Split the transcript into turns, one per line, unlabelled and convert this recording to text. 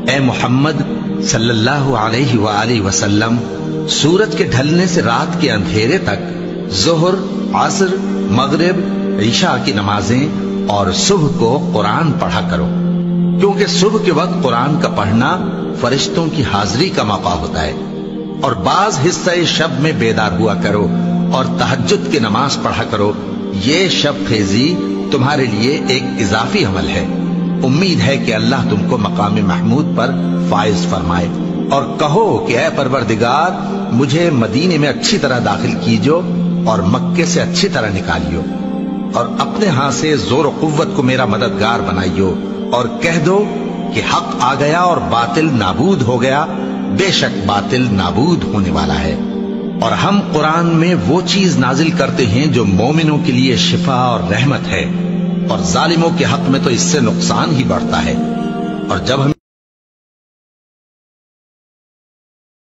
اے محمد صلی اللہ علیہ وآلہ وسلم، سورج کے ڈھلنے سے رات کے اندھیرے تک ظہر، عصر، مغرب، عشاء کی نمازیں اور صبح کو قرآن پڑھا کرو، کیونکہ صبح کے وقت قرآن کا پڑھنا فرشتوں کی حاضری کا موقع ہوتا ہے۔ اور بعض حصہ شب میں بیدار ہوا کرو اور تہجد کی نماز پڑھا کرو، یہ شب خیزی تمہارے لیے ایک اضافی عمل ہے۔ امید ہے کہ اللہ تم کو مقام محمود پر فائز فرمائے۔ اور کہو کہ اے پروردگار، مجھے مدینے میں اچھی طرح داخل کیجو اور مکے سے اچھی طرح نکالیو، اور اپنے ہاں سے زور و قوت کو میرا مددگار بنائیو، اور کہہ دو کہ حق آ گیا اور باطل نابود ہو گیا، بے شک باطل نابود ہونے والا ہے۔ اور ہم قرآن میں وہ چیز نازل کرتے ہیں جو مومنوں کے لیے شفا اور رحمت ہے، اور ظالموں کے حق میں تو اس سے نقصان ہی بڑھتا ہے۔ اور جب ہم